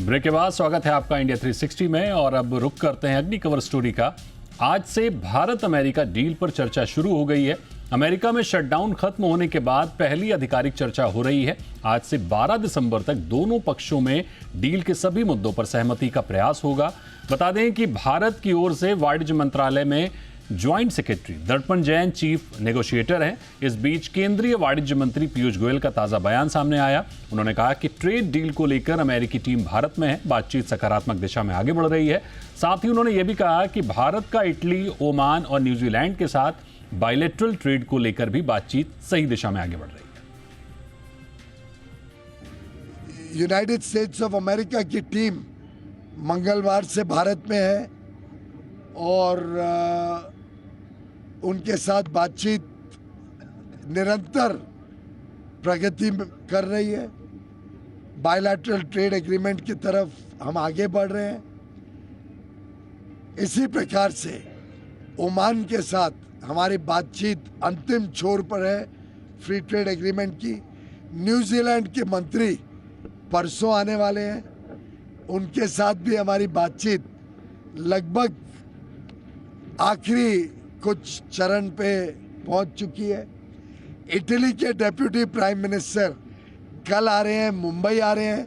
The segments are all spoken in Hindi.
ब्रेक के बाद स्वागत है आपका इंडिया 360 में। और अब रुक करते हैं अगली कवर स्टोरी का। आज से भारत अमेरिका डील पर चर्चा शुरू हो गई है। अमेरिका में शटडाउन खत्म होने के बाद पहली आधिकारिक चर्चा हो रही है। आज से 12 दिसंबर तक दोनों पक्षों में डील के सभी मुद्दों पर सहमति का प्रयास होगा। बता दें कि भारत की ओर से वाणिज्य मंत्रालय में ज्वाइंट सेक्रेटरी दर्पण जैन चीफ नेगोशिएटर हैं। इस बीच केंद्रीय वाणिज्य मंत्री पीयूष गोयल का ताजा बयान सामने आया। उन्होंने कहा कि ट्रेड डील को लेकर अमेरिकी टीम भारत में है, बातचीत सकारात्मक दिशा में आगे बढ़ रही है। साथ ही उन्होंने यह भी कहा कि भारत का इटली, ओमान और न्यूजीलैंड के साथ बायलैटरल ट्रेड को लेकर भी बातचीत सही दिशा में आगे बढ़ रही है। यूनाइटेड स्टेट्स ऑफ अमेरिका की टीम मंगलवार से भारत में है और उनके साथ बातचीत निरंतर प्रगति कर रही है। बायलैटरल ट्रेड एग्रीमेंट की तरफ हम आगे बढ़ रहे हैं। इसी प्रकार से ओमान के साथ हमारी बातचीत अंतिम छोर पर है फ्री ट्रेड एग्रीमेंट की। न्यूजीलैंड के मंत्री परसों आने वाले हैं, उनके साथ भी हमारी बातचीत लगभग आखिरी कुछ चरण पे पहुंच चुकी है। इटली के डेप्यूटी प्राइम मिनिस्टर कल आ रहे हैं, मुंबई आ रहे हैं,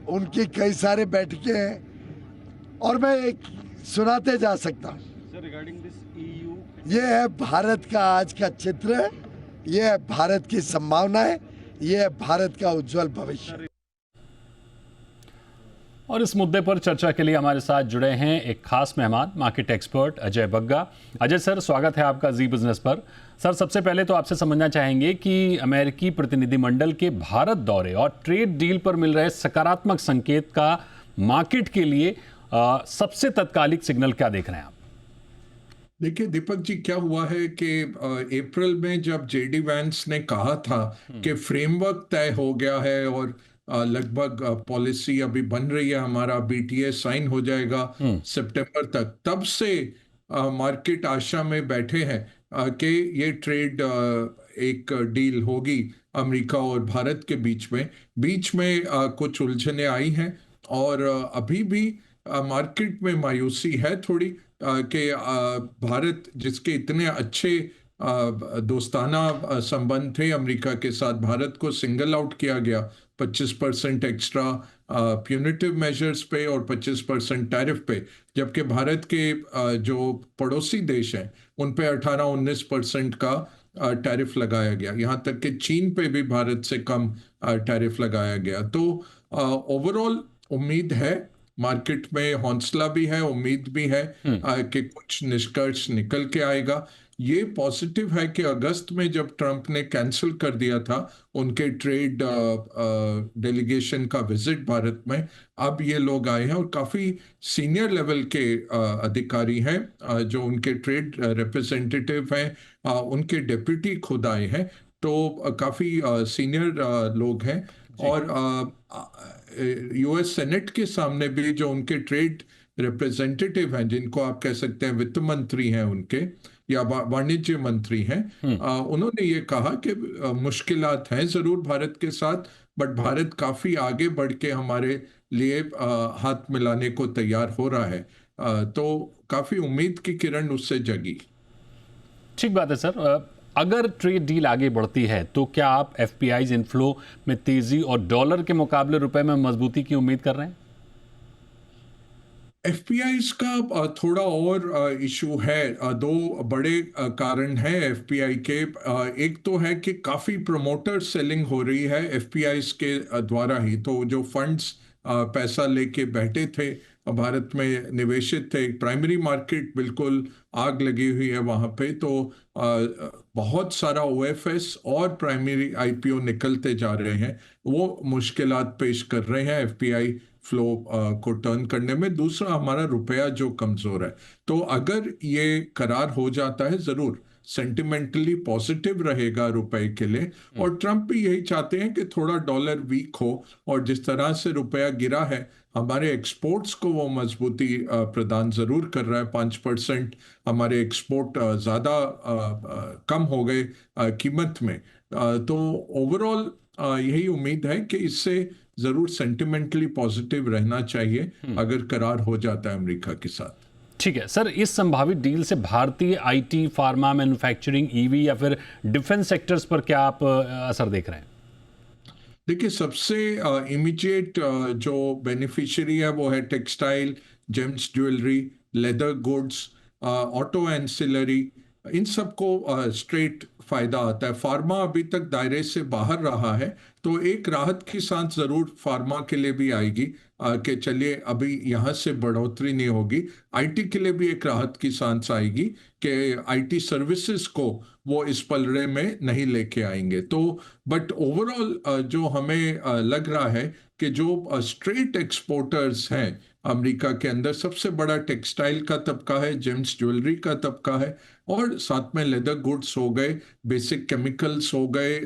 उनकी कई सारे बैठकें हैं और मैं एक सुनाते जा सकता हूँ। ये है भारत का आज का चित्र, ये है भारत की संभावनाएं, ये है भारत का उज्जवल भविष्य। और इस मुद्दे पर चर्चा के लिए हमारे साथ जुड़े हैं एक खास मेहमान, market expert Ajay Bagga. Ajay sir, स्वागत है आपका जी बिजनेस पर। सर, सबसे पहले तो आपसे समझना चाहेंगे कि अमेरिकी प्रतिनिधिमंडल के भारत दौरे और ट्रेड डील पर मिल रहे सकारात्मक संकेत का मार्केट के लिए सबसे तत्कालिक सिग्नल क्या देख रहे हैं आप? देखिए दीपक जी, क्या हुआ है कि अप्रैल में जब जेडी वैंस ने कहा था कि फ्रेमवर्क तय हो गया है और लगभग पॉलिसी अभी बन रही है, हमारा बीटीएस साइन हो जाएगा सितंबर तक, तब से मार्केट आशा में बैठे हैं कि ये ट्रेड एक डील होगी अमेरिका और भारत के बीच में कुछ उलझने आई हैं और अभी भी मार्केट में मायूसी है थोड़ी कि भारत, जिसके इतने अच्छे दोस्ताना संबंध थे अमेरिका के साथ, भारत को सिंगल आउट किया गया 25% एक्स्ट्रा प्यूनिटिव मेजर्स पे और 25% टैरिफ पे, जबकि भारत के जो पड़ोसी देश हैं उन पे 18-19% का टैरिफ लगाया गया। यहाँ तक कि चीन पे भी भारत से कम टैरिफ लगाया गया। तो ओवरऑल उम्मीद है, मार्केट में हौसला भी है, उम्मीद भी है कि कुछ निष्कर्ष निकल के आएगा। ये पॉजिटिव है कि अगस्त में जब ट्रंप ने कैंसिल कर दिया था उनके ट्रेड डेलीगेशन का विजिट भारत में, अब ये लोग आए हैं और काफी सीनियर लेवल के अधिकारी हैं जो उनके ट्रेड रिप्रेजेंटेटिव हैं, उनके डेप्यूटी खुद आए हैं, तो काफी सीनियर लोग हैं। और यूएस सेनेट के सामने भी जो उनके ट्रेड रिप्रेजेंटेटिव हैं, जिनको आप कह सकते हैं वित्त मंत्री हैं उनके या वाणिज्य मंत्री हैं, उन्होंने ये कहा कि मुश्किलात हैं जरूर भारत के साथ, बट भारत काफी आगे बढ़ के हमारे लिए हाथ मिलाने को तैयार हो रहा है। तो काफी उम्मीद की किरण उससे जगी। ठीक बात है सर। अगर ट्रेड डील आगे बढ़ती है तो क्या आप एफपीआईज इनफ्लो में तेजी और डॉलर के मुकाबले रुपए में मजबूती की उम्मीद कर रहे हैं? एफपीआईज का थोड़ा और इशू है। दो बड़े कारण हैं एफपीआई के। एक तो है कि काफी प्रोमोटर सेलिंग हो रही है एफपीआईज के द्वारा ही। तो जो फंड्स पैसा लेके बैठे थे भारत में निवेशित थे, प्राइमरी मार्केट बिल्कुल आग लगी हुई है वहां पे। तो बहुत सारा ओएफएस और प्राइमरी आईपीओ निकलते जा रहे हैं, वो मुश्किलात पेश कर रहे हैं एफपीआई फ्लो को टर्न करने में। दूसरा, हमारा रुपया जो कमजोर है, तो अगर ये करार हो जाता है जरूर सेंटिमेंटली पॉजिटिव रहेगा रुपए के लिए। और ट्रंप भी यही चाहते हैं कि थोड़ा डॉलर वीक हो, और जिस तरह से रुपया गिरा है हमारे एक्सपोर्ट्स को वो मजबूती प्रदान जरूर कर रहा है। 5% हमारे एक्सपोर्ट ज़्यादा कम हो गए कीमत में। तो ओवरऑल यही उम्मीद है कि इससे जरूर सेंटिमेंटली पॉजिटिव रहना चाहिए अगर करार हो जाता है अमेरिका के साथ। ठीक है सर, इस संभावित डील से भारतीय आईटी, फार्मा, मैन्युफैक्चरिंग, ईवी या फिर डिफेंस सेक्टर्स पर क्या आप असर देख रहे हैं? देखिए, सबसे इमीडिएट जो बेनिफिशियरी है वो है textile, gems jewellery, leather goods, auto ancillary, इन सबको स्ट्रेट फायदा आता है। फार्मा अभी तक दायरे से बाहर रहा है, तो एक राहत की सांस जरूर फार्मा के लिए भी आएगी कि चलिए अभी यहाँ से बढ़ोतरी नहीं होगी। आईटी के लिए भी एक राहत की सांस आएगी कि आईटी सर्विसेज को वो इस पलड़े में नहीं लेके आएंगे। तो बट ओवरऑल जो हमें लग रहा है कि जो स्ट्रेट एक्सपोर्टर्स हैं अमेरिका के अंदर, सबसे बड़ा टेक्सटाइल का तबका है, जेम्स ज्वेलरी का तबका है, और साथ में लेदर गुड्स हो गए, बेसिक केमिकल्स हो गए,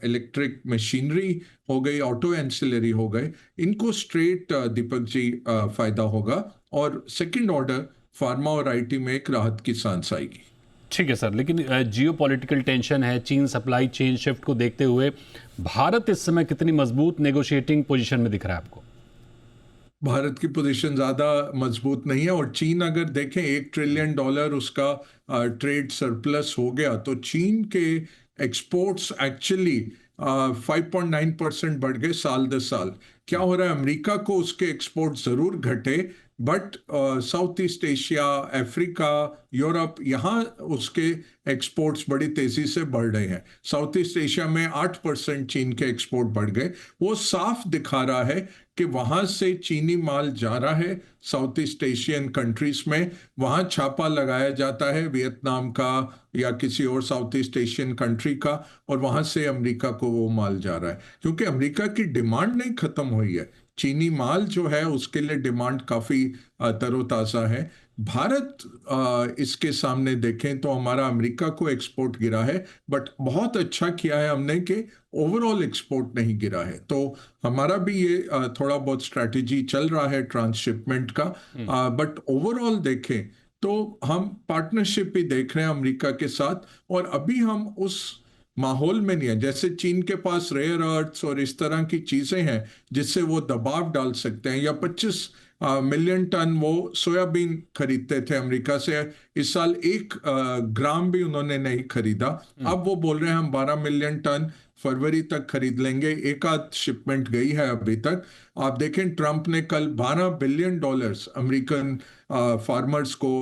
इलेक्ट्रिक मशीनरी हो गई, ऑटो एंसिलरी हो गए। इनको स्ट्रेट दीपक जी फायदा होगा, और सेकंड ऑर्डर फार्मा और आईटी में एक राहत की सांस आएगी। ठीक है सर, लेकिन जियो पॉलिटिकल टेंशन है, चीन सप्लाई चेन शिफ्ट को देखते हुए भारत इस समय कितनी मजबूत नेगोशिएटिंग पोजीशन में दिख रहा है आपको? भारत की पोजीशन ज्यादा मजबूत नहीं है, और चीन अगर देखें $1 ट्रिलियन उसका ट्रेड सरप्लस हो गया, तो चीन के एक्सपोर्ट्स एक्चुअली 5.9% बढ़ गए साल दर साल। क्या हो रहा है, अमेरिका को उसके एक्सपोर्ट जरूर घटे, but south east Asia, Africa, Europe, यहाँ उसके एक्सपोर्ट्स बड़ी तेजी से बढ़ रहे हैं। साउथ ईस्ट एशिया में 8% चीन के एक्सपोर्ट बढ़ गए। वो साफ दिखा रहा है कि वहां से चीनी माल जा रहा है साउथ ईस्ट एशियन कंट्रीज में, वहां छापा लगाया जाता है वियतनाम का या किसी और साउथ ईस्ट एशियन कंट्री का, और वहां से अमेरिका को वो माल जा रहा है, क्योंकि अमेरिका की डिमांड नहीं खत्म हुई है। चीनी माल जो है उसके लिए डिमांड काफी तरोताजा है। भारत इसके सामने देखें तो हमारा अमेरिका को एक्सपोर्ट गिरा है, बट बहुत अच्छा किया है हमने कि ओवरऑल एक्सपोर्ट नहीं गिरा है। तो हमारा भी ये थोड़ा बहुत स्ट्रैटेजी चल रहा है ट्रांसशिपमेंट का, बट ओवरऑल देखें तो हम पार्टनरशिप भी देख रहे हैं अमेरिका के साथ, और अभी हम उस माहौल में नहीं है जैसे चीन के पास रेयर अर्थ्स और इस तरह की चीजें हैं जिससे वो दबाव डाल सकते हैं। या 25 मिलियन टन वो सोयाबीन खरीदते थे अमेरिका से, इस साल 1 ग्राम भी उन्होंने नहीं खरीदा। अब वो बोल रहे हैं हम 12 मिलियन टन फरवरी तक खरीद लेंगे। एक आध शिपमेंट गई है अभी तक। आप देखें, ट्रंप ने कल $12 बिलियन अमेरिकन फार्मर्स को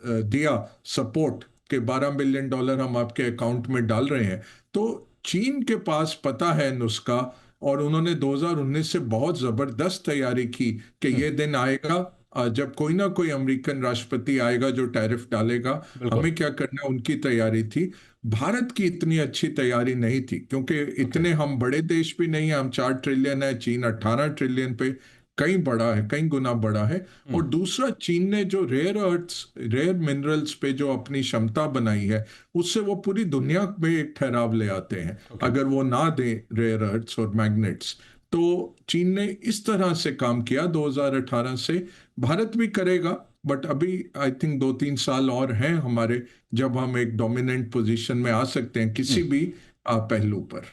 दिया सपोर्ट के $12 बिलियन हम आपके अकाउंट में डाल रहे हैं। तो चीन के पास पता है नुस्खा, और उन्होंने 2019 से बहुत जबरदस्त तैयारी की कि ये दिन आएगा जब कोई ना कोई अमेरिकन राष्ट्रपति आएगा जो टैरिफ डालेगा, हमें क्या करना, उनकी तैयारी थी। भारत की इतनी अच्छी तैयारी नहीं थी, क्योंकि इतने हम बड़े देश भी नहीं है। हम 4 ट्रिलियन है, चीन 18 ट्रिलियन पे कहीं बड़ा है, कहीं गुना बड़ा है। और दूसरा, चीन ने जो रेयर अर्थ्स, रेयर मिनरल्स पे जो अपनी क्षमता बनाई है, उससे वो पूरी दुनिया में एक ठहराव ले आते हैं। अगर वो ना दे रेयर अर्थ्स और मैग्नेट्स, तो चीन ने इस तरह से काम किया 2018 से। भारत भी करेगा, बट अभी आई थिंक 2-3 साल और हैं हमारे, जब हम एक डोमिनेंट पोजीशन में आ सकते हैं किसी भी पहलू पर।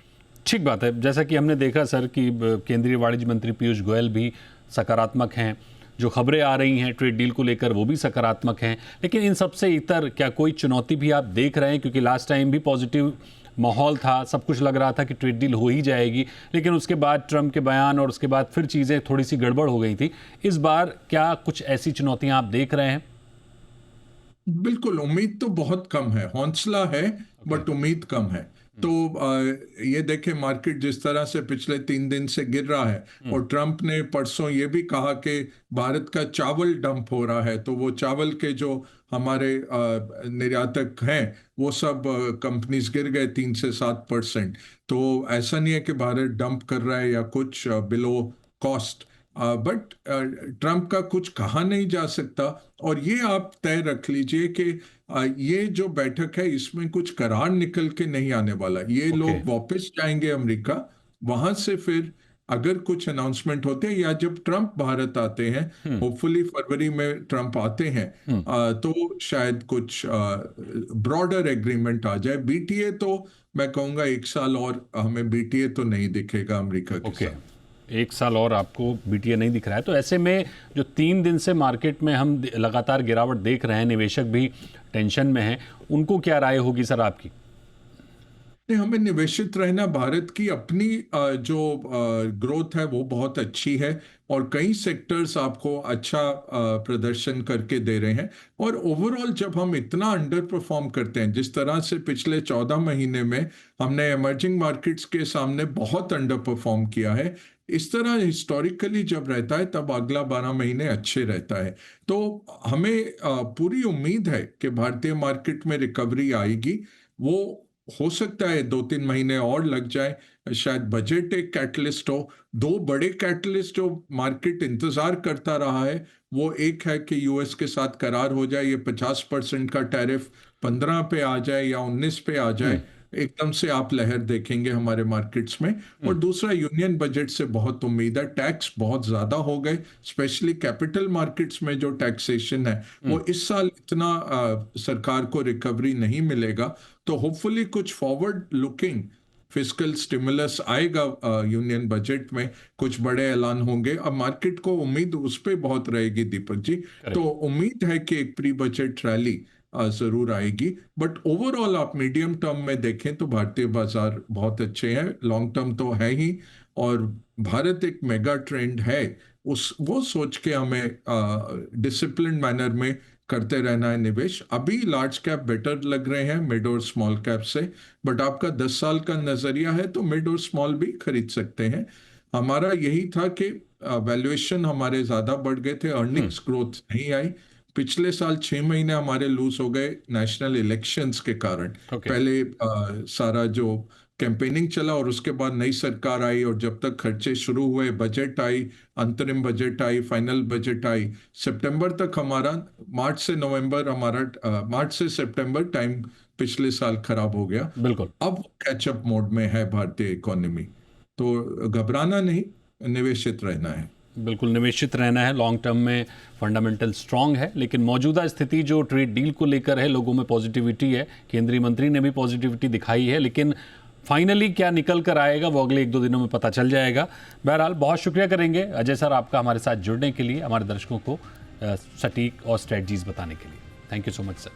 ठीक बात है। जैसा कि हमने देखा सर कि केंद्रीय वाणिज्य मंत्री पीयूष गोयल भी सकारात्मक हैं, जो खबरें आ रही हैं ट्रेड डील को लेकर वो भी सकारात्मक हैं, लेकिन इन सबसे इतर क्या कोई चुनौती भी आप देख रहे हैं? क्योंकि लास्ट टाइम भी पॉजिटिव माहौल था, सब कुछ लग रहा था कि ट्रेड डील हो ही जाएगी, लेकिन उसके बाद ट्रंप के बयान और उसके बाद फिर चीज़ें थोड़ी सी गड़बड़ हो गई थी। इस बार क्या कुछ ऐसी चुनौतियां आप देख रहे हैं? बिल्कुल, उम्मीद तो बहुत कम है, हौसला है बट उम्मीद कम है। तो ये देखें, मार्केट जिस तरह से पिछले 3 दिन से गिर रहा है, और ट्रंप ने परसों ये भी कहा कि भारत का चावल डंप हो रहा है, तो वो चावल के जो हमारे निर्यातक हैं वो सब कंपनीज गिर गए 3 से 7%। तो ऐसा नहीं है कि भारत डंप कर रहा है या कुछ बिलो कॉस्ट, बट ट्रंप का कुछ कहा नहीं जा सकता। और ये आप तय रख लीजिए कि ये जो बैठक है इसमें कुछ करार निकल के नहीं आने वाला। ये लोग वापस जाएंगे अमेरिका, वहां से फिर अगर कुछ अनाउंसमेंट होते हैं या जब ट्रंप भारत आते हैं, होपफुली फरवरी में ट्रंप आते हैं, तो शायद कुछ ब्रॉडर एग्रीमेंट आ जाए। बीटीए तो मैं कहूंगा 1 साल और हमें बीटीए तो नहीं दिखेगा अमेरिका के साथ। एक साल और आपको बीटीए नहीं दिख रहा है, तो ऐसे में जो 3 दिन से मार्केट में हम लगातार गिरावट देख रहे हैं, निवेशक भी टेंशन में हैं, उनको क्या राय होगी सर आपकी? नहीं, हमें निवेशित रहना। भारत की अपनी जो ग्रोथ है वो बहुत अच्छी है और कई सेक्टर्स आपको अच्छा प्रदर्शन करके दे रहे हैं। और ओवरऑल जब हम इतना अंडर परफॉर्म करते हैं, जिस तरह से पिछले 14 महीने में हमने इमर्जिंग मार्केट्स के सामने बहुत अंडर परफॉर्म किया है, इस तरह हिस्टोरिकली जब रहता है तब अगला 12 महीने अच्छे रहता है। तो हमें पूरी उम्मीद है कि भारतीय मार्केट में रिकवरी आएगी। वो हो सकता है 2-3 महीने और लग जाए, शायद बजट एक कैटलिस्ट हो। दो बड़े कैटलिस्ट जो मार्केट इंतजार करता रहा है, वो एक है कि यूएस के साथ करार हो जाए, ये 50% का टैरिफ 15 पे आ जाए या 19 पे आ जाए, एकदम से आप लहर देखेंगे हमारे मार्केट्स में। और दूसरा, यूनियन बजट से बहुत उम्मीद है। टैक्स बहुत ज्यादा हो गए, स्पेशली कैपिटल मार्केट्स में जो टैक्सेशन है वो इस साल इतना सरकार को रिकवरी नहीं मिलेगा। तो होपफुली कुछ फॉरवर्ड लुकिंग फिस्कल स्टिमुलस आएगा यूनियन बजट में, कुछ बड़े ऐलान होंगे। अब मार्केट को उम्मीद उस पर बहुत रहेगी दीपक जी। तो उम्मीद है कि एक प्री बजट रैली जरूर आएगी। बट ओवरऑल आप मीडियम टर्म में देखें तो भारतीय बाजार बहुत अच्छे हैं, लॉन्ग टर्म तो है ही। और भारत एक मेगा ट्रेंड है, उस वो सोच के हमें डिसिप्लिन मैनर में करते रहना है निवेश। अभी लार्ज कैप बेटर लग रहे हैं मिड और स्मॉल कैप से, बट आपका 10 साल का नजरिया है तो मिड और स्मॉल भी खरीद सकते हैं। हमारा यही था कि वैल्यूएशन हमारे ज्यादा बढ़ गए थे, अर्निंग्स ग्रोथ नहीं आई। पिछले साल 6 महीने हमारे लूज हो गए नेशनल इलेक्शंस के कारण। पहले सारा जो कैंपेनिंग चला और उसके बाद नई सरकार आई, और जब तक खर्चे शुरू हुए, बजट आई, अंतरिम बजट आई, फाइनल बजट आई, सितंबर तक हमारा, मार्च से नवंबर हमारा, मार्च से सितंबर टाइम पिछले साल खराब हो गया। बिल्कुल। अब कैचअप मोड में है भारतीय इकोनॉमी, तो घबराना नहीं, निवेशित रहना है। बिल्कुल निवेशित रहना है। लॉन्ग टर्म में फंडामेंटल स्ट्रांग है, लेकिन मौजूदा स्थिति जो ट्रेड डील को लेकर है, लोगों में पॉजिटिविटी है, केंद्रीय मंत्री ने भी पॉजिटिविटी दिखाई है, लेकिन फाइनली क्या निकल कर आएगा वो अगले 1-2 दिनों में पता चल जाएगा। बहरहाल बहुत शुक्रिया करेंगे अजय सर आपका हमारे साथ जुड़ने के लिए, हमारे दर्शकों को सटीक और स्ट्रेटजीज बताने के लिए। Thank you so much sir.